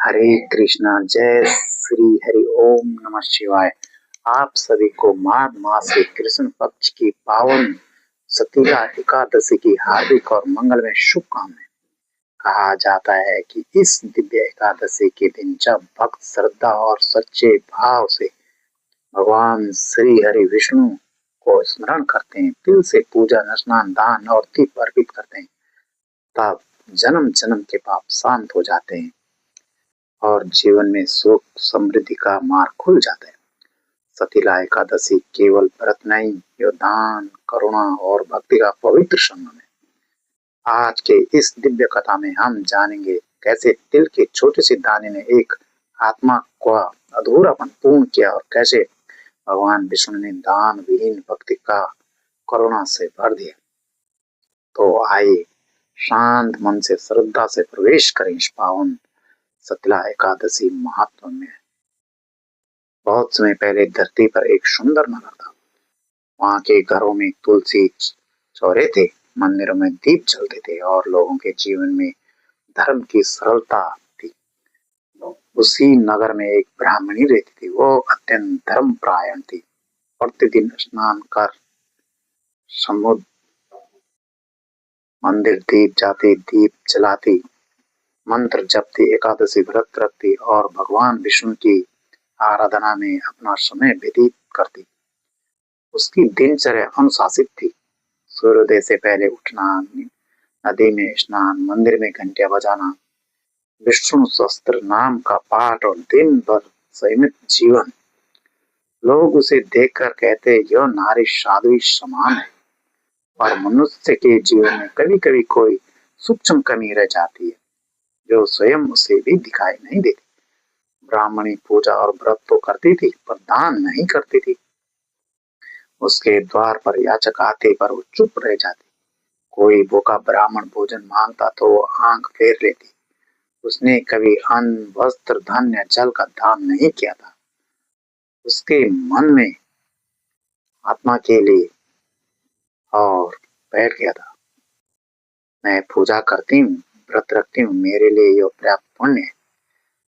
हरे कृष्णा, जय श्री हरि ओम नमः शिवाय। आप सभी को माघ मास के कृष्ण पक्ष की पावन सतीला एकादशी की हार्दिक और मंगलमय शुभकामनाएं। कहा जाता है कि इस दिव्य एकादशी के दिन जब भक्त श्रद्धा और सच्चे भाव से भगवान श्री हरि विष्णु को स्मरण करते हैं, तिल से पूजन, स्नान, दान और दीप अर्पित करते हैं, तब जन्म जन्म के पाप शांत हो जाते हैं और जीवन में सुख समृद्धि का मार्ग खुल जाता है। सतीला एकादशी केवल व्रत नहीं, यह दान, करुणा और भक्ति का पवित्र संगम है। आज के इस दिव्य कथा में हम जानेंगे कैसे तिल के छोटे से दाने ने एक आत्मा का अधूरापन पूर्ण किया और कैसे भगवान विष्णु ने दान विहीन भक्ति का करुणा से भर दिया। तो आइए शांत मन से श्रद्धा से प्रवेश करें इस पावन सतीला एकादशी महात्मा में। बहुत समय पहले धरती पर एक सुंदर नगर था। वहां के घरों में तुलसी चौरे थे, मंदिरों में दीप जलते थे और लोगों के जीवन में धर्म की सरलता थी। उसी नगर में एक ब्राह्मणी रहती थी। वो अत्यंत धर्मपरायण थी। प्रतिदिन स्नान कर समुद्र मंदिर दीप जाती, दीप जलाती, मंत्र जपती, एकादशी व्रत रखती और भगवान विष्णु की आराधना में अपना समय व्यतीत करती। उसकी दिनचर्या अनुशासित थी। सूर्योदय से पहले उठना, नदी में स्नान, मंदिर में घंटियां बजाना, विष्णु सहस्त्र नाम का पाठ और दिन भर संयमित जीवन। लोग उसे देखकर कहते, यह नारी साध्वी समान है। और मनुष्य के जीवन में कभी कभी कोई सूक्ष्म कमी रह जाती है जो स्वयं उसे भी दिखाई नहीं देती। ब्राह्मणी पूजा और व्रत तो करती थी पर दान नहीं करती थी। उसके द्वार पर याचक आते पर वो चुप रह जाती। कोई भूखा ब्राह्मण भोजन मांगता तो वो आंख फेर लेती। उसने कभी अन्न, वस्त्र, धन या जल का दान नहीं किया था। उसके मन में आत्मा के लिए और बैठ गया था, मैं पूजा करती हूँ, व्रत रखती हूँ, मेरे लिए यह पर्याप्त पुण्य है।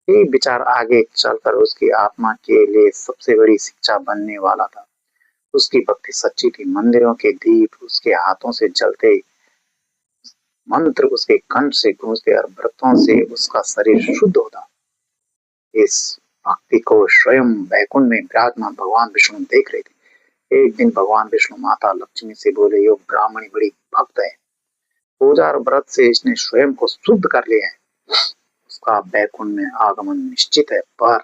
ये विचार आगे चलकर उसकी आत्मा के लिए सबसे बड़ी शिक्षा बनने वाला था। उसकी भक्ति सच्ची थी। मंदिरों के दीप उसके हाथों से जलते, मंत्र उसके कंठ से गूंजते और व्रतों से उसका शरीर शुद्ध होता। इस भक्ति को स्वयं वैकुंठ में विराजमान भगवान विष्णु देख रहे थे। एक दिन भगवान विष्णु माता लक्ष्मी से बोले, यो ब्राह्मणी बड़ी भक्त है। पूजा और व्रत से इसने स्वयं को शुद्ध कर लिया है। उसका वैकुंठ में आगमन निश्चित है, पर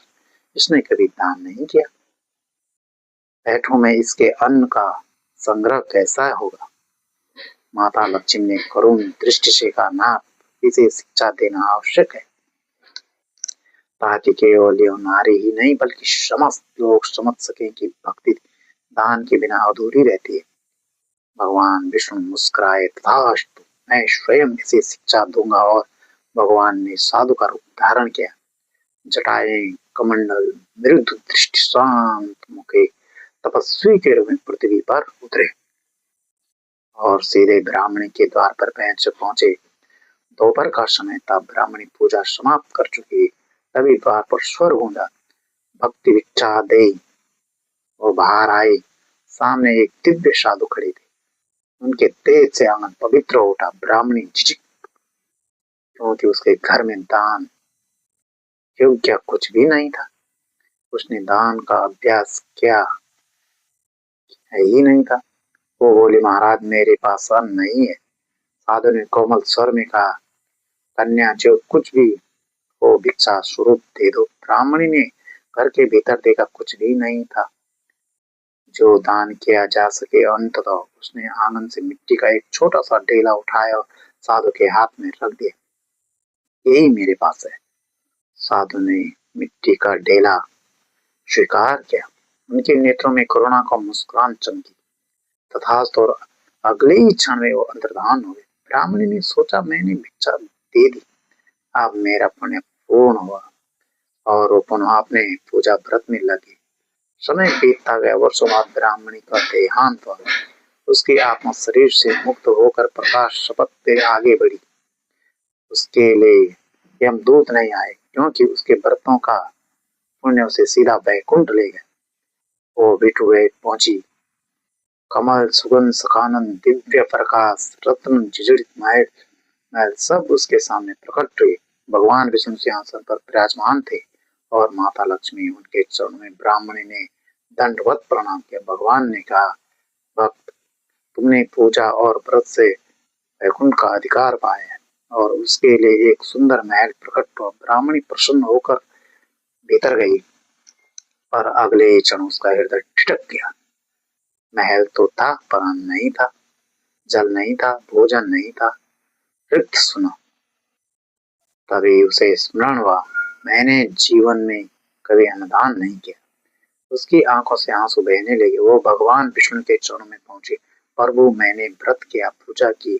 इसने कभी दान नहीं किया। बैठों में इसके अन्न का संग्रह कैसा होगा? माता लक्ष्मी ने करुण दृष्टि से कहा, नाथ, इसे शिक्षा देना आवश्यक है ताकि केवल यह नारी ही नहीं बल्कि समस्त लोग समझ सकें कि भक्ति दान के बिना अधूरी रहती है। भगवान विष्णु मुस्कुराए, तथास्तु, मैं स्वयं इसे शिक्षा दूंगा। और भगवान ने साधु का रूप धारण किया। जटाएं, कमंडल, मृदु दृष्टि, शांत मुखे, तपस्वी के रूप में पृथ्वी पर उतरे और सीधे ब्राह्मणी के द्वार पर पहुंचे। दोपहर का समय था। ब्राह्मणी पूजा समाप्त कर चुकी। तभी द्वार पर स्वर गूंजा, भक्ति भिक्षा दे। वो बाहर आए। सामने एक दिव्य साधु खड़े थे। उनके तेज से आंगन पवित्र हो उठा। ब्राह्मणी झिझक, क्योंकि उसके घर में दान योग्य कुछ भी नहीं था। उसने दान का अभ्यास किया ही नहीं था। वो बोली, महाराज, मेरे पास अन्न नहीं है। साधु ने कोमल स्वर में कहा, कन्या, जो कुछ भी हो भिक्षा स्वरूप दे दो। ब्राह्मणी ने घर के भीतर देखा, कुछ भी नहीं था जो दान किया जा सके। अंततः उसने आंगन से मिट्टी का एक छोटा सा ढेला उठाया और साधु के हाथ में रख दिया। यही मेरे पास है। साधु ने मिट्टी का ढेला स्वीकार किया। उनके नेत्रों में करुणा का मुस्कुरान चमकी। तथास्तु, और अगले ही क्षण में वो अंतर्धान हो गए। ब्राह्मणी ने सोचा, मैंने भिक्षा दे दी, अब मेरा पुण्य पूर्ण हुआ। और वो पुनः अपने पूजा व्रत में लगी। समय बीतता गया। वर्षों बाद ब्राह्मणी का देहांत हुआ। उसकी आत्मा शरीर से मुक्त होकर प्रकाश शपथ पे आगे बढ़ी। उसके लिए यमदूत नहीं आए, क्योंकि उसके व्रतों का पुण्य उसे सीधा वैकुंठ ले गया। वो बिटुवे पहुंची, कमल सुगंध सखानंद दिव्य प्रकाश रत्न झिझित महल महल सब उसके सामने प्रकट हुए। भगवान विष्णु सिंहासन पर विराजमान थे और माता लक्ष्मी उनके चरणों में। ब्राह्मणी ने दंडवत प्रणाम किया। भगवान ने कहा, भक्त, तुमने पूजा और व्रत से वैकुंठ का अधिकार पाया है। और उसके लिए एक सुंदर महल प्रकट हुआ। ब्राह्मणी प्रसन्न होकर भीतर गई, पर अगले क्षण उसका हृदय ठिठक गया। महल तो था पर अन्न नहीं था, जल नहीं था, भोजन नहीं था, रिक्त सुना। तभी उसे स्मरण हुआ, मैंने जीवन में कभी अन्नदान नहीं किया। उसकी आंखों से आंसू बहने लगे। वो भगवान विष्णु के चरणों में पहुंचे, प्रभु, मैंने व्रत किया, पूजा की,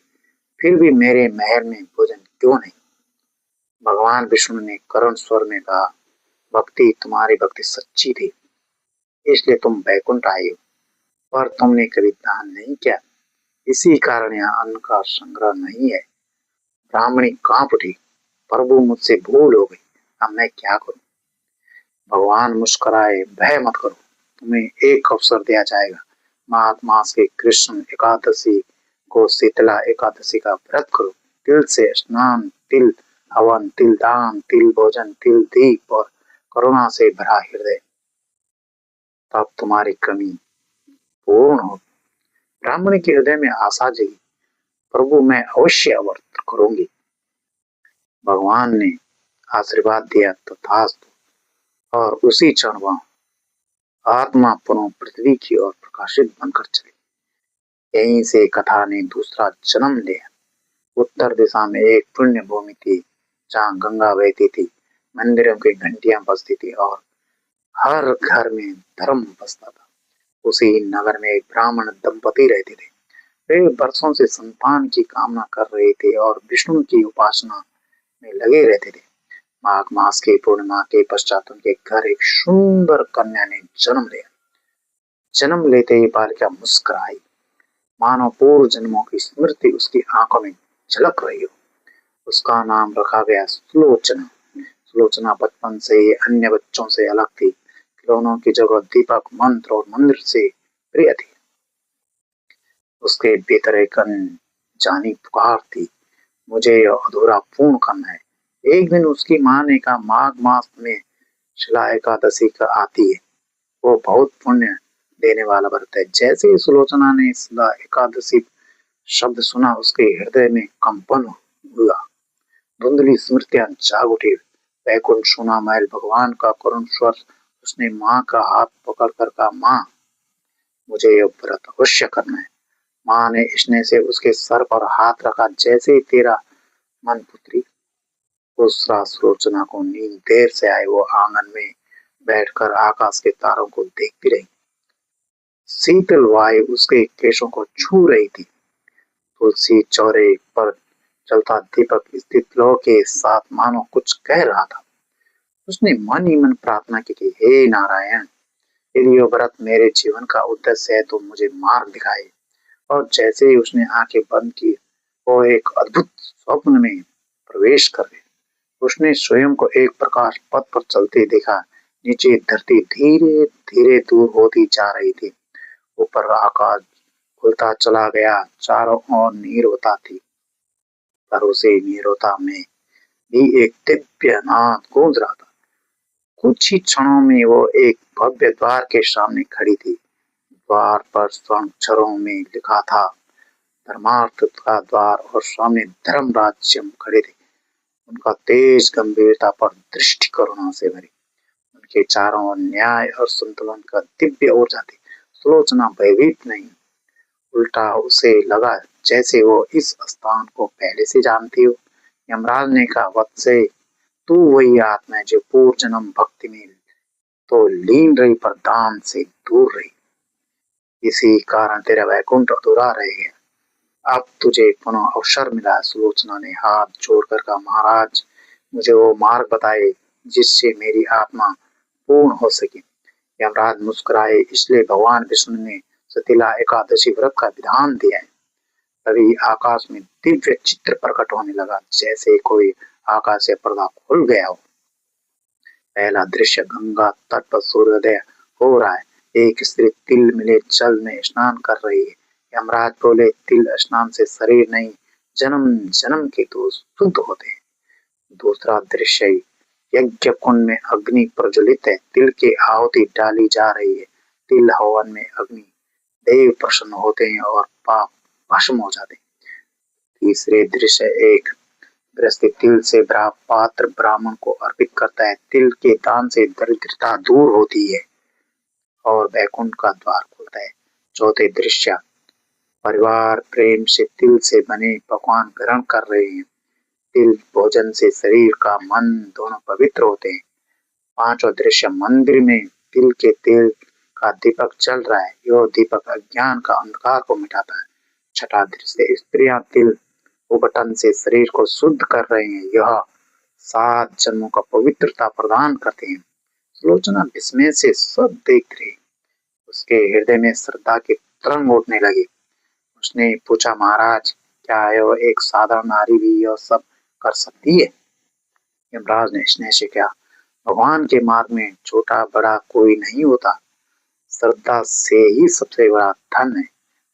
फिर भी मेरे महल में भोजन क्यों नहीं? भगवान विष्णु ने करुण स्वर में कहा, भक्ति, तुम्हारी भक्ति सच्ची थी, इसलिए तुम वैकुंठ आए हो, पर तुमने कभी दान नहीं किया, इसी कारण यहाँ अन्न का संग्रह नहीं है। ब्राह्मणी कांप उठी, प्रभु, मुझसे भूल हो गई, अब मैं क्या करूं? भगवान मुस्कुराए, भय मत करो, तुम्हें एक अवसर दिया जाएगा। माघ मास के कृष्ण एकादशी को शीतला एकादशी का व्रत करो। तिल से स्नान, तिल हवन, तिल दान, तिल भोजन, तिल दीप और करुणा से भरा हृदय, तब तुम्हारी कमी पूर्ण हो। ब्राह्मणी के हृदय में आशा जगी, प्रभु, मैं अवश्य व्रत करूंगी। भगवान ने आशीर्वाद दिया, तथास्तु। और उसी क्षण वह आत्मा पुनः पृथ्वी की ओर प्रकाशित बनकर चली। यहीं से कथा ने दूसरा जन्म लिया। उत्तर दिशा में एक पुण्य भूमि थी, जहाँ गंगा बहती थी, मंदिरों की घंटियां बजती थी और हर घर में धर्म बसता था। उसी नगर में एक ब्राह्मण दंपति रहते थे। वे वर्षों से संतान की कामना कर रहे थे और विष्णु की उपासना में लगे रहते थे। माघ मास की पूर्णिमा के पश्चात उनके घर एक सुंदर कन्या ने जन्म लिया। जन्म लेते ही बालिका मुस्कुराई, मानो पूर्व जन्मों की स्मृति उसकी आंखों में झलक रही हो। उसका नाम रखा गया सुलोचना। सुलोचना बचपन से ही अन्य बच्चों से अलग थी। खिलौनों की जगह दीपक, मंत्र और मंदिर से प्रिय थी। उसके भीतर एक अनजानी पुकार थी, मुझे यह अधूरा पूर्ण करना है। एक दिन उसकी माँ ने कहा, माघ मास में शिला एकादशी का आती है, वो बहुत पुण्य देने वाला व्रत है। जैसे ही सुलोचना ने शिला एकादशी शब्द सुना, उसके हृदय में कंपन हुआ। धुंधली स्मृतियां जाग उठी। वैकुंठ सुना महल, भगवान का करुण स्वर। उसने माँ का हाथ पकड़कर कहा, माँ, मुझे यह व्रत अवश्य करना है। माँ ने स्नेह से उसके सर पर हाथ रखा। जैसे ही तेरा मन पुत्री। उस रात सुलोचना को नींद देर से आई। वो आंगन में बैठकर आकाश के तारों को देखती रही। शीतल वायु उसके केशों को छू रही थी। तुलसी चौरे पर चलता दीपक स्थित लौ के साथ मानो कुछ कह रहा था। उसने मन ही मन प्रार्थना की कि हे नारायण, यदि यह व्रत मेरे जीवन का उद्देश्य है तो मुझे मार्ग दिखाए। और जैसे ही उसने आंखें बंद की, वो एक अद्भुत स्वप्न में प्रवेश कर गई। उसने स्वयं को एक प्रकाश पथ पर चलते देखा। नीचे धरती धीरे धीरे दूर होती जा रही थी। ऊपर आकाश खुलता चला गया। चारों ओर नीरवता थी, पर उसे नीरवता में भी एक दिव्य नाद गूंज रहा था। कुछ ही क्षणों में वो एक भव्य द्वार के सामने खड़ी थी। द्वार पर स्वर्ण अक्षरों में लिखा था, धर्मार्थ का द्वार, और सामने धर्मराज खड़े थे। उनका तेज गंभीरता पर दृष्टि करुणा से भरी। उनके चारों ओर न्याय और संतुलन का दिव्य ऊर्जा थी। सुलोचना भयभीत नहीं, उल्टा उसे लगा जैसे वो इस स्थान को पहले से जानती हो। यमराज ने कहा, वत्से, तू वही आत्मा है जो पूर्व जन्म भक्ति में तो लीन रही पर दान से दूर रही। इसी कारण तेरा वैकुंठ अधूरा रह गया। अब तुझे पुनः अवसर मिला। सुलोचना ने हाथ जोड़कर कहा, महाराज, मुझे वो मार्ग बताए जिससे मेरी आत्मा पूर्ण हो सके। यमराज मुस्कुराए, इसलिए भगवान विष्णु ने शीतला एकादशी व्रत का विधान दिया है। तभी आकाश में दिव्य चित्र प्रकट होने लगा, जैसे कोई आकाश से पर्दा खुल गया हो। पहला दृश्य गंगा तट पर सूर्योदय हो रहा है। एक स्त्री तिल मिले जल में स्नान कर रही है। यमराज बोले, तिल स्नान से शरीर नहीं, जन्म जन्म के दोष शुद्ध होते हैं। दूसरा दृश्य, यज्ञ कुंड में अग्नि प्रज्वलित है, तिल की आहुति डाली जा रही है। तिल हवन में अग्नि देव प्रसन्न होते हैं और पाप भस्म हो जाते हैं। तीसरे दृश्य, एक गृहस्थी तिल से पात्र ब्राह्मण को अर्पित करता है। तिल के दान से दरिद्रता दूर होती है और वैकुंठ का द्वार खुलता है। चौथे दृश्य, परिवार प्रेम से तिल से बने पकवान ग्रहण कर रहे हैं। तिल भोजन से शरीर का मन दोनों पवित्र होते हैं। पांचवा दृश्य, मंदिर में तिल के तेल का दीपक चल रहा है। यह दीपक अज्ञान का अंधकार को मिटाता है। छठा दृश्य, स्त्रियां तिल उबटन से शरीर को शुद्ध कर रहे हैं। यह 7 जन्मों का पवित्रता प्रदान करते हैं। सुलोचना विस्मय से सब देख रही। उसके हृदय में श्रद्धा के तरंग उठने लगे। उसने पूछा, महाराज, क्या यह एक साधारण नारी भी यह सब कर सकती है? यमराज ने स्नेह से कहा, भगवान के मार्ग में छोटा बड़ा कोई नहीं होता, श्रद्धा से ही सबसे बड़ा धन है।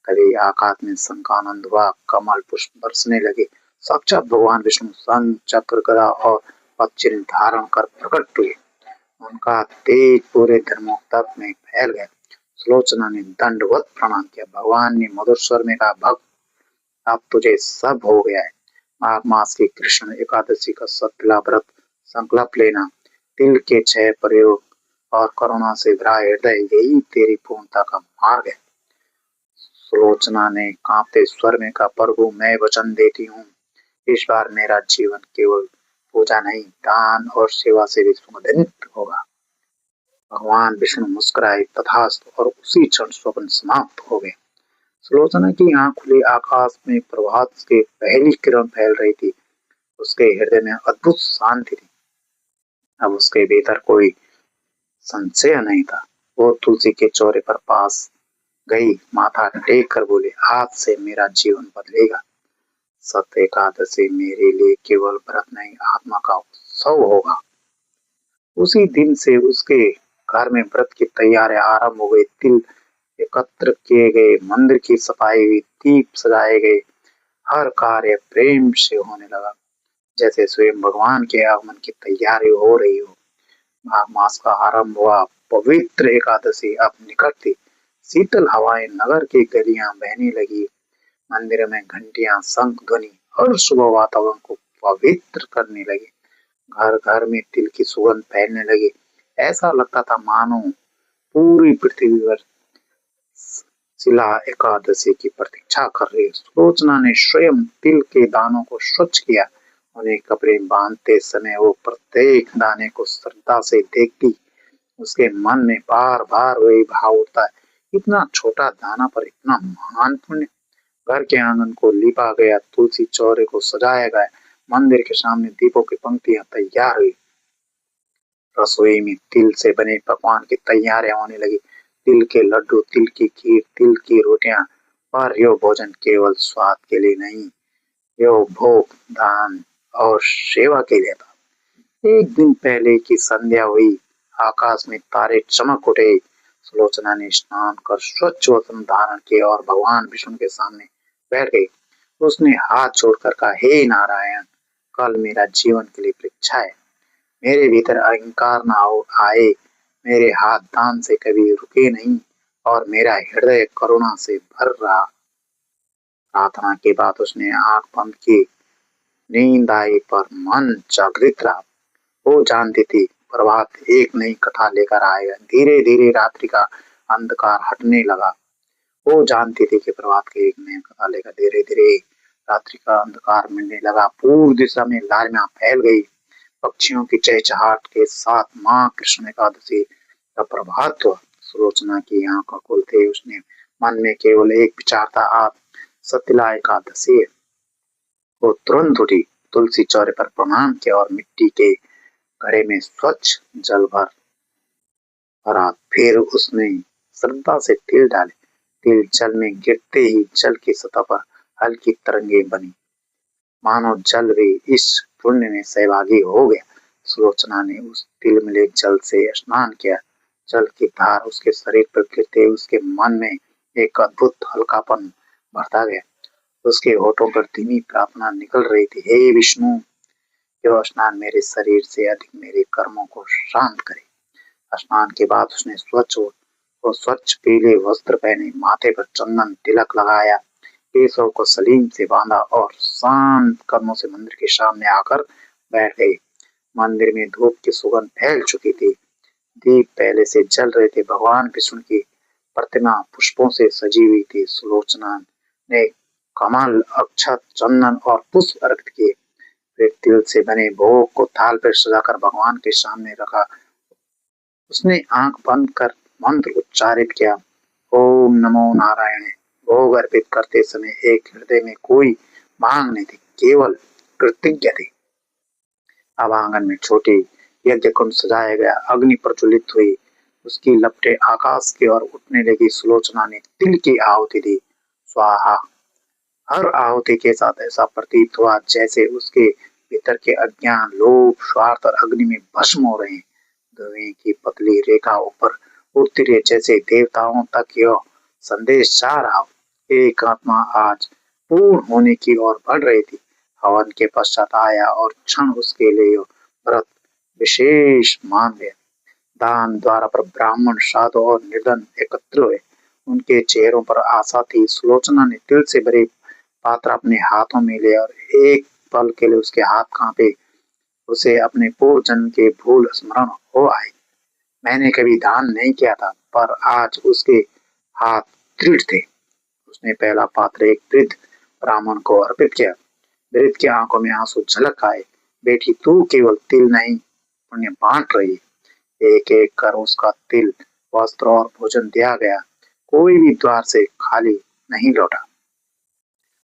तभी आकाश में शंखानंद हुआ, कमल पुष्प बरसने लगे। साक्षात भगवान विष्णु शंख चक्र गदा और पक्षी धारण कर प्रकट हुए। उनका तेज पूरे धर्मोत्तर में फैल गया। सुलोचना ने दंडवत प्रणाम किया। भगवान ने मधुर स्वर में कहा, भक्त, अब तुझे सब हो गया है। माघ मास की कृष्ण एकादशी का सतला व्रत संकल्प लेना। तिल के 6 प्रयोग और करुणा से भरा हृदय, यही तेरी पूर्णता का मार्ग है। सुलोचना ने कांपते स्वर में कहा, प्रभु, मैं वचन देती हूँ, इस बार मेरा जीवन केवल पूजा नहीं, दान और सेवा से भी सुगंधित होगा। भगवान विष्णु मुस्कुराए, तथास्तु, और उसी क्षण स्वप्न समाप्त हो गए। सुलोचना की आंख खुली। आकाश में प्रभात की पहली किरण फैल रही थी। उसके हृदय में अद्भुत शांति थी। अब उसके भीतर कोई संशय नहीं था। वो तुलसी के चौरे पर पास गई, माथा टेक कर बोले, आज से मेरा जीवन बदलेगा। सत्य एकादशी मेरे लिए केवल व्रत नहीं, आत्मा का उत्सव होगा। उसी दिन से उसके घर में व्रत की तैयारियां आरंभ हो गई। तिल एकत्र किए गए, मंदिर की सफाई हुई, दीप सजाए गए। हर कार्य प्रेम से होने लगा, जैसे स्वयं भगवान के आगमन की तैयारी हो रही हो। माघ मास का आरंभ हुआ। पवित्र एकादशी अब निकट थी। शीतल हवाएं नगर की गलियां बहने लगी। मंदिर में घंटियां, शंख ध्वनि हर सुबह वातावरण को पवित्र करने लगी। घर घर में तिल की सुगंध फैलने लगी। ऐसा लगता था मानो पूरी पृथ्वी पर शिला एकादशी की प्रतीक्षा कर रही है। सुलोचना ने स्वयं तिल के दानों को स्वच्छ किया। उन्हें कपड़े बांधते समय वो प्रत्येक दाने को श्रद्धा से देखती। उसके मन में बार बार वही भाव उठता है, इतना छोटा दाना पर इतना महान पुण्य। घर के आंगन को लिपा गया, तुलसी चौरे को सजाया गया, मंदिर के सामने दीपों की पंक्तियां तैयार हुई। रसोई में तिल से बने पकवान की तैयारियां होने लगी। तिल के लड्डू, तिल की खीर, तिल की रोटियां। पर यो भोजन केवल स्वाद के लिए नहीं, यो भोग, दान और सेवा के लिए था। एक दिन पहले की संध्या हुई। आकाश में तारे चमक उठे। सुलोचना ने स्नान कर स्वच्छ वस्त्र धारण किए और भगवान विष्णु के सामने बैठ गई। उसने हाथ जोड़कर कहा, हे नारायण, कल मेरा जीवन के लिए परीक्षा है। मेरे भीतर अहंकार न आए, मेरे हाथ दान से कभी रुके नहीं और मेरा हृदय करुणा से भर रहा। प्रार्थना के बाद उसने आंख बंद की। नींद आई पर मन जागृत रहा। वो जानती थी प्रभात एक नई कथा लेकर आएगा। धीरे धीरे रात्रि का अंधकार हटने लगा। वो जानती थी कि प्रभात के एक नई कथा लेकर धीरे धीरे रात्रि का अंधकार मिलने लगा। पूर्व दिशा में लालिमा फैल गई। पक्षियों की चहचहाट के साथ माँ कृष्ण एकादशी का प्रभात हुआ। सुलोचना की आंखों खुलते ही उसने मन में केवल एक विचार था, आप सतिला एकादशी है। वो तुरंत उठी, तुलसी चौरे पर प्रणाम किया और मिट्टी के घड़े में स्वच्छ जल भरा। फिर उसने श्रद्धा से तिल डाले। तिल जल में गिरते ही जल की सतह पर हल्की तरंगे बनी, मानो जल भी इस पुण्य में सहभागी हो गया। सुलोचना ने उस तिल मिले जल से स्नान किया। जल की धार उसके शरीर पर गिरते उसके मन में एक अद्भुत हल्कापन भरता गया। उसके होठों पर धीमी प्रार्थना निकल रही थी, हे विष्णु, यह स्नान मेरे शरीर से अधिक मेरे कर्मों को शांत करे। स्नान के बाद उसने स्वच्छ पीले वस्त्र पहने, माथे पर चंदन तिलक लगाया, केशव को सलीम से बांधा और शांत कदमों से मंदिर के सामने आकर बैठ गई। मंदिर में धूप की सुगंध फैल चुकी थी। दीप पहले से जल रहे थे। भगवान विष्णु की प्रतिमा पुष्पों से सजी हुई थी। सुलोचना ने कमल, अक्षत, चंदन और पुष्प अर्पित किए। फिर तिल से बने भोग को थाल पर सजाकर भगवान के सामने रखा। उसने आंख बंद कर मंत्र उच्चारित किया, ओम नमो नारायण। भोग अर्पित करते समय एक हृदय में कोई मांग नहीं थी, केवल कृतज्ञ थी। अब आंगन में छोटी यज्ञ कुंड सजाया गया। अग्नि प्रज्वलित हुई, उसकी लपटें आकाश की ओर उठने लगी। सुलोचना ने तिल की आहुति दी, स्वाहा। हर आहुति के साथ ऐसा प्रतीत हुआ जैसे उसके भीतर के अज्ञान, लोभ, स्वार्थ और अग्नि में भस्म हो रहे हैं। धुएं की पतली रेखा ऊपर उठती रही, जैसे देवताओं तक यह संदेश जा रहा हो, एक आत्मा आज पूर्ण होने की ओर बढ़ रही थी। हवन के पश्चात आया और क्षण उसके लिए व्रत विशेष मान लिया। दान द्वारा पर ब्राह्मण, साधु और निर्धन एकत्र हुए। उनके चेहरों पर आशा थी। सुलोचना ने तिल से भरे पात्र अपने हाथों में लिया और एक पल के लिए उसके हाथ कांपे। उसे अपने पूर्व जन्म के भूल स्मरण हो आए। मैंने कभी दान नहीं किया था, पर आज उसके हाथ दृढ़ थे। उसने पहला पात्र एक वृद्ध ब्राह्मण को अर्पित किया। वृद्ध की आंखों में आंसू झलक आए। बेटी, तू केवल तिल नहीं, पुण्य बांट रही है। एक एक कर उसका तिल, वस्त्र और भोजन दिया गया। कोई भी द्वार से खाली नहीं लौटा।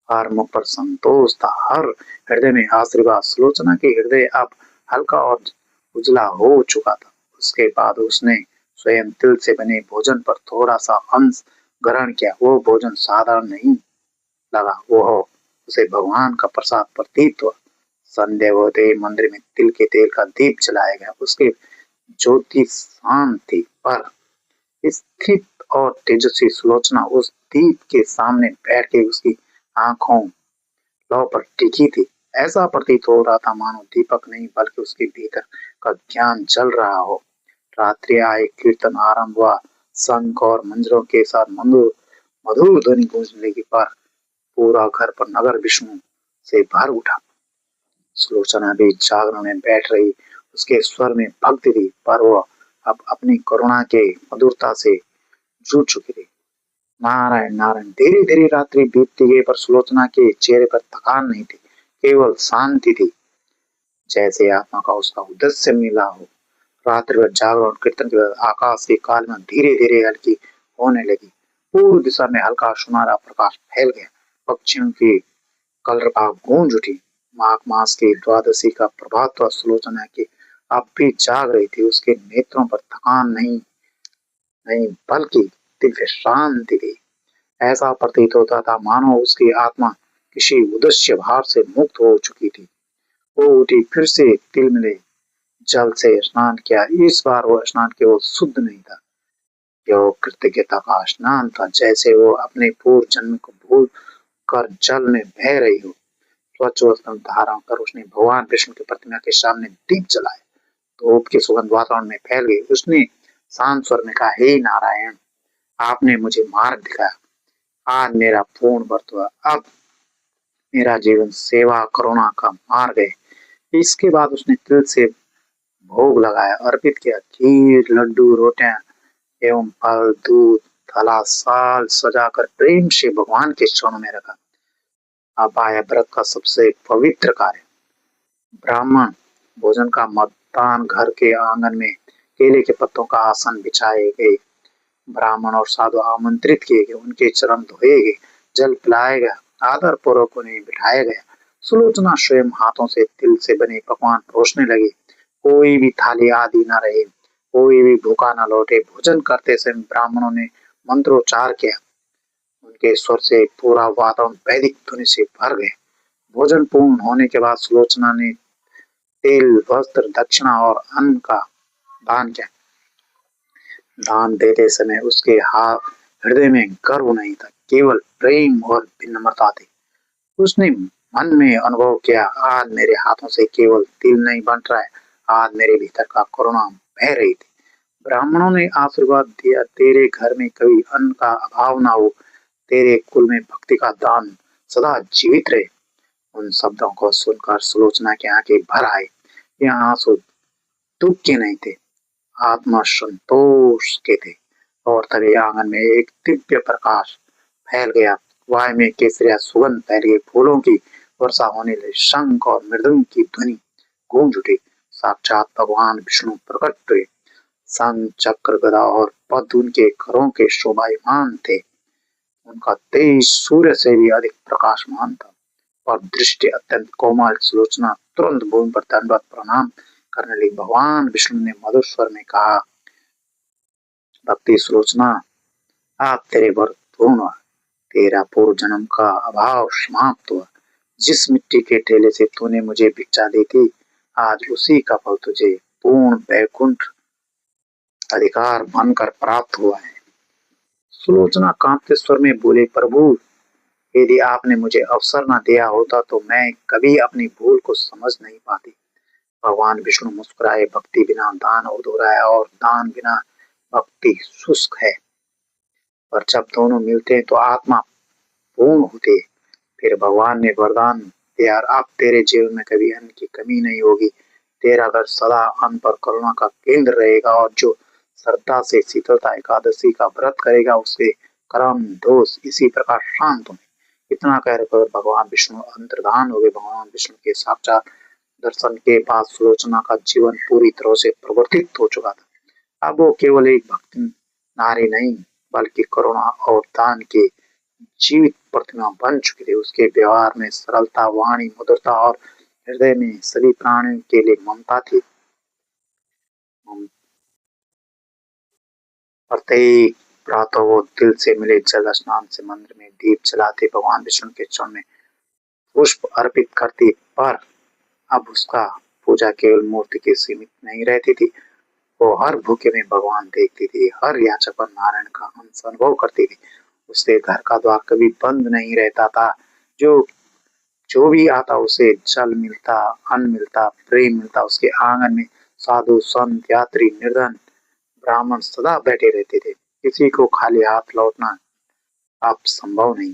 हर मुख पर संतोष था, हर हृदय में आशीर्वाद। सुलोचना के हृदय अब हल्का और उजला हो चुका था। उसके बाद उसने स्वयं तिल से बने भोजन पर थोड़ा सा अंश ग्रहण किया। वो भोजन साधारण नहीं लगा, वो उसे भगवान का प्रसाद प्रतीत हुआ। संध्या होते ही मंदिर में तिल के तेल का दीप जलाया गया। उसकी ज्योति शांत थी, पर स्थित और तेजस्वी। सुलोचना उस दीप के सामने बैठ के उसकी आंखों लौ पर टिकी थी। ऐसा प्रतीत हो रहा था मानो दीपक नहीं बल्कि उसके भीतर का ज्ञान जल रहा हो। रात्रि आए, कीर्तन आरंभ हुआ। शंख और मंजरों के साथ मधुर मधुर ध्वनि गूंजने लगी, पर पूरा घर पर नगर विष्णु से भर उठा। सुलोचना भी जागरण में बैठ रही। उसके स्वर में भक्ति थी, पर वह अब अपनी करुणा के मधुरता से जूझ चुकी थी। नारायण नारायण। धीरे धीरे रात्रि बीतती गई, पर सुलोचना के चेहरे पर थकान नहीं थी, केवल शांति थी, जैसे आत्मा का उसका उद्देश्य मिला हो। रात्रि भर जागरण कीर्तन के बाद आकाश की कालिमा धीरे धीरे हल्की होने लगी। पूर्व दिशा में हल्का सुनहरा प्रकाश फैल गया। पक्षियों की कलरव गूंज उठी। माघ मास की द्वादशी का प्रभात हुआ। सुलोचना की अब भी जाग रही थी। उसके नेत्रों पर थकान नहीं नहीं बल्कि दिव्य शांति थी। ऐसा प्रतीत होता था मानो उसकी आत्मा किसी उद्देश्य भाव से मुक्त हो चुकी थी। वो उठी, फिर से तिल मिले जल से स्नान किया। इस बार वो स्नान केवल शुद्ध नहीं था, यह कृतज्ञता का स्नान था, जैसे वो अपने पूर्व जन्म को भूल कर जल में बह रही हो। स्वच्छ वस्त्र धारण कर उसने भगवान विष्णु की प्रतिमा के सामने दीप जलाए। धूप की सुगंध वातावरण में फैल गई। उसने शांत स्वर में कहा, हे नारायण, आपने मुझे मार्ग दिखाया। आज मेरा पूर्ण व्रत हुआ। अब मेरा जीवन सेवा करुणा का मार्ग है। इसके बाद उसने तिल से भोग लगाया, अर्पित किया। खीर, लड्डू, रोटियां एवं फल, दूध, थला, साल सजाकर प्रेम से भगवान के चरणों में रखा। अब आया व्रत का सबसे पवित्र कार्य, ब्राह्मण भोजन का मतदान। घर के आंगन में केले के पत्तों का आसन बिछाए गए। ब्राह्मण और साधु आमंत्रित किए गए। उनके चरण धोए गए, जल पिलाया गया, आदर पूर्वक उन्हें बिठाया गया। सुलोचना स्वयं हाथों से तिल से बने पकवान परोसने लगी। कोई भी थाली आदि न रहे, कोई भी भूखा न लौटे। भोजन करते समय ब्राह्मणों ने मंत्रोच्चार किया। उनके स्वर से पूरा वातावरण वैदिक ध्वनि से भर गया। भोजन पूर्ण होने के बाद सुलोचना ने तेल, वस्त्र, दक्षिणा और अन्न का दान किया। दान देते समय उसके हृदय में गर्व नहीं था, केवल प्रेम और विनम्रता थी। उसने मन में अनुभव किया, आज मेरे हाथों से केवल तिल नहीं बन रहा है, आज मेरे भीतर का करुणा बह रही थी। ब्राह्मणों ने आशीर्वाद दिया, तेरे घर में कभी अन्न का अभाव ना हो, तेरे कुल में भक्ति का दान सदा जीवित रहे। उन शब्दों को सुनकर सुलोचना की आंखें भर आई। ये आंसू दुख के नहीं थे, आत्मा संतोष के थे। और तभी आंगन में एक दिव्य प्रकाश फैल गया। वायु में केसरिया सुगंध फैल गई, फूलों की वर्षा होने लगी, शंख और मृदंग की ध्वनि गूंज उठी। साक्षात भगवान विष्णु प्रकट हुए। शंख, चक्र, गदा और पद्म उनके घरों के शोभायमान थे। उनका तेज सूर्य से भी अधिक प्रकाशमान था और दृष्टि अत्यंत कोमल। सुलोचना तुरंत भूमि पर दंडवत प्रणाम करने लगी। भगवान विष्णु ने मधुर स्वर में कहा, भक्ति सुलोचना, आप तेरे व्रत पूर्ण हुआ, तेरा पूर्व जन्म का अभाव समाप्त हुआ। जिस मिट्टी के ढेले से तूने मुझे भिक्षा दी थी, आज उसी का फल तुझे पूर्ण वैकुंठ अधिकार बनकर प्राप्त हुआ है। सुलोचना कांपते स्वर में बोले, प्रभु, यदि आपने मुझे अवसर न दिया होता तो मैं कभी अपनी भूल को समझ नहीं पाती। भगवान विष्णु मुस्कुराए, भक्ति बिना दान अधूरा है और दान बिना भक्ति शुष्क है। पर जब दोनों मिलते हैं तो आत्मा पूर्ण होती है। फिर भगवान ने वरदान दिया, अब तेरे जीवन में कभी अन्न की कमी नहीं होगी। तेरा घर सदा अन्न पर करुणा का केंद्र रहेगा और जो श्रद्धा से शीतलता एकादशी का व्रत करेगा उसके कर्म दोष इसी प्रकार शांत होंगे। इतना कहकर भगवान विष्णु अंतर्धान हो गए। भगवान विष्णु के साक्षात दर्शन के बाद सुलोचना का जीवन पूरी तरह से परिवर्तित हो चुका था। अब वो केवल एक भक्त नारी नहीं, बल्कि करुणा और दान के जीवित प्रतिमा बन चुकी थी। उसके व्यवहार में सरलता, वाणी मधुरता और हृदय में सभी प्राणियों के लिए ममता थी। प्रत्येक प्रातः वो दिल से मिले जल स्नान से मंदिर में दीप जलाते, भगवान विष्णु के चरण में पुष्प अर्पित करती। पर अब उसका पूजा केवल मूर्ति के सीमित नहीं रहती थी। वो हर भूखे में भगवान देखती थी, हर याचक पर नारायण का अंश अनुभव करती थी। उसके घर का द्वार कभी बंद नहीं रहता था। जो जो भी आता उसे जल मिलता, अन्न मिलता, प्रेम मिलता। उसके आंगन में साधु, संत, यात्री, निर्धन, ब्राह्मण सदा बैठे रहते थे। किसी को खाली हाथ लौटना अब संभव नहीं।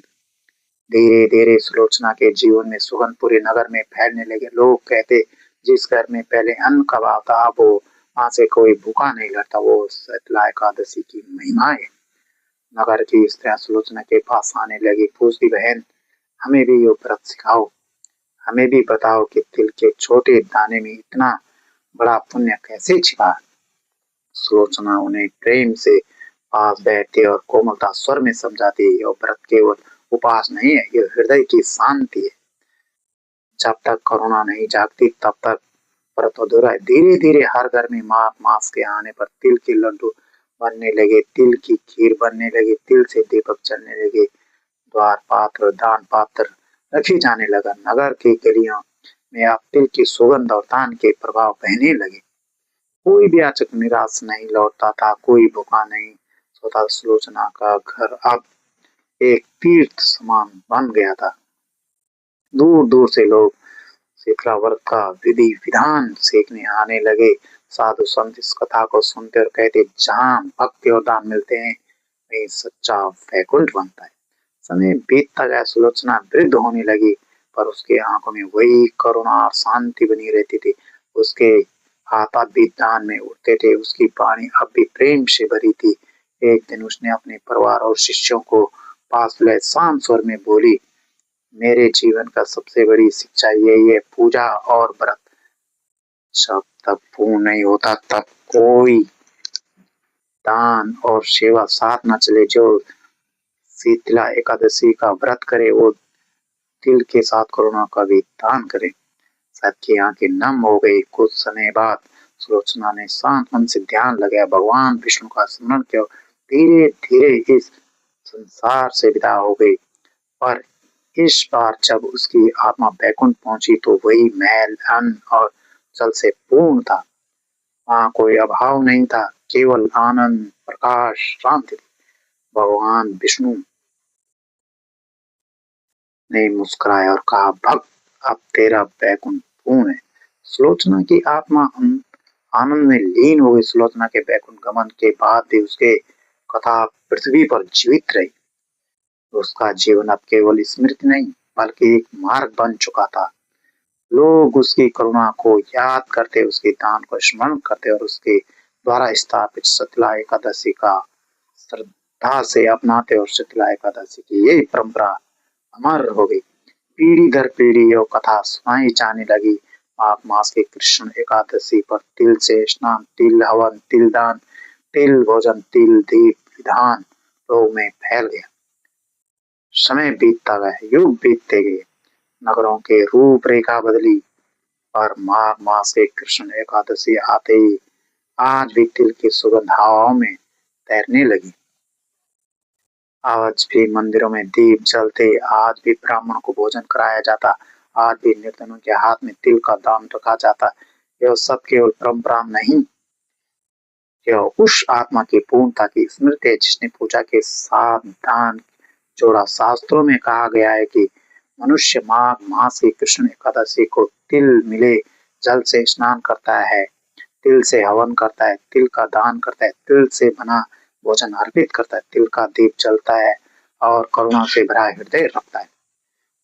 धीरे धीरे सुलोचना के जीवन में सुगंध पूरे नगर में फैलने लगे। लोग कहते, जिस घर में पहले अन्न का भाव था अब वो वहां से कोई भूखा नहीं लड़ता। वो शीतला एकादशी की महिमा है। नगर की स्त्रियां सुलोचना के पास आने लगी, पूछती, बहन, हमें भी ये व्रत सिखाओ, हमें भी बताओ कि तिल के छोटे दाने में इतना बड़ा पुण्य कैसे छिपा है। सुलोचना उन्हें प्रेम से पास बैठती और कोमलता स्वर में समझाती, यह व्रत केवल उपास नहीं है, यह हृदय की शांति है। जब तक करुणा नहीं जागती तब तक व्रत अधूरा है। धीरे धीरे हर घर में माघ मास के आने पर तिल के लड्डू बनने लगे, तिल की खीर बनने लगी, तिल से दीपक जलने लगे, द्वार पात्र, दान पात्र रखे जाने लगा। नगर की गलियों में अब तिल की सुगंध और दान के प्रभाव बहने लगे। कोई भी याचक निराश नहीं लौटता था, कोई भूखा नहीं सोता। सुलोचना का घर अब एक तीर्थ समान बन गया था। दूर दूर से लोग शीतला व्रत का विधि विधान सीखने आने लगे। साधु संत इस कथा को सुनते और कहते, जहाँ भक्ति और दान मिलते हैं वहीं सच्चा वैकुंठ बनता है। समय बीतता गया, सुलोचना वृद्ध होने लगी, पर उसके आंखों में वही करुणा और शांति बनी रहती थी। उसके हाथ अब भी दान में उठते थे, उसकी वाणी अब भी प्रेम से भरी थी। एक दिन उसने अपने परिवार और शिष्यों को पास बुलाए, शांत स्वर में बोली, मेरे जीवन का सबसे बड़ी शिक्षा यही है, पूजा और व्रत जब तक पूर्ण नहीं होता तब कोई दान और सेवा साथ न चले। जो शीतला एकादशी का व्रत करे वो तिल के साथ करुणा का भी दान करे। सबकी आंखें नम हो गई। कुछ समय बाद सुलोचना ने शांत मन से ध्यान लगाया, भगवान विष्णु का स्मरण किया, धीरे धीरे इस संसार से विदा हो गई। पर इस बार जब उसकी आत्मा बैकुंठ पहुंची तो वही महल, अन्न और जल से पूर्ण था। वहाँ कोई अभाव नहीं था, केवल आनंद, प्रकाश, शांति थी। भगवान विष्णु ने मुस्कुराया और कहा, भक्त, अब तेरा बैकुंठ पूर्ण है। सुलोचना की आत्मा आनंद में लीन हो गई। सुलोचना के बैकुंठ गमन के बाद भी उसके कथा पृथ्वी पर जीवित रही। उसका जीवन अब केवल स्मृति नहीं, बल्कि एक मार्ग बन चुका था। लोग उसकी करुणा को याद करते, उसके दान को स्मरण करते और उसके द्वारा स्थापित शीतला एकादशी का श्रद्धा से अपनाते, और शीतला एकादशी की यही परंपरा अमर हो गई। पीढ़ी दर पीढ़ी यह कथा सुनाई जाने लगी। माघ मास के कृष्ण एकादशी पर तिल से स्नान, तिल हवन, तिल दान, तिल भोजन, तिल दीप विधान लोग में फैल गया। समय बीतता गया, युग बीतते गए, नगरों के रूपरेखा बदली, और माघ मास के कृष्ण एकादशी आते ही आज भी तिल की सुगंध हवाओं में तैरने लगी। आज भी मंदिरों में दीप जलते, आज भी ब्राह्मण को भोजन कराया जाता, आज भी निर्धनों के हाथ में तिल का दान रखा जाता। यह सब केवल परंपरा नहीं, यह उस आत्मा की पूर्णता की स्मृति है जिसने पूजा के साथ दान जोड़ा। शास्त्रों में कहा गया है कि मनुष्य माघ मास की कृष्ण एकादशी को तिल मिले जल से स्नान करता है, तिल से हवन करता है, तिल का दान करता है, तिल से बना भोजन अर्पित करता है, तिल का दीप जलता है और करुणा से भरा हृदय रखता है,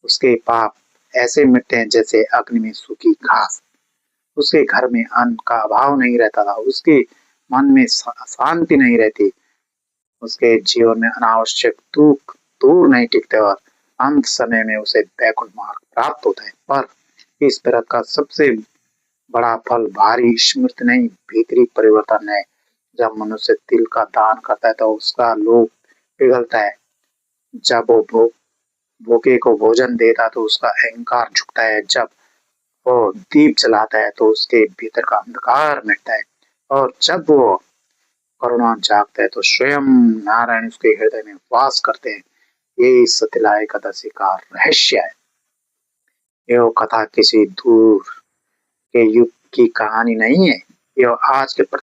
उसके पाप ऐसे मिटते हैं जैसे अग्नि में सूखी घास। उसके घर में अन्न का अभाव नहीं रहता था, उसके मन में शांति नहीं रहती, उसके जीवन में अनावश्यक दुख दूर नहीं टिकते, और अंत समय में उसे बैकुंठ मार्ग प्राप्त होता है। पर इस तरह का सबसे बड़ा फल भारी स्मृति नहीं, भीतरी परिवर्तन है। जब मनुष्य तिल का दान करता है तो उसका लोभ पिघलता है। जब वो भूखे को भोजन देता है तो उसका अहंकार झुकता है। जब वो दीप जलाता है तो उसके भीतर का अंधकार मिटता है। और जब वो करुणा जागता है तो स्वयं नारायण उसके हृदय में वास करते हैं। ये शीतला एकादशी का रहस्य है। यह कथा किसी दूर के युग की कहानी नहीं है, यह आज के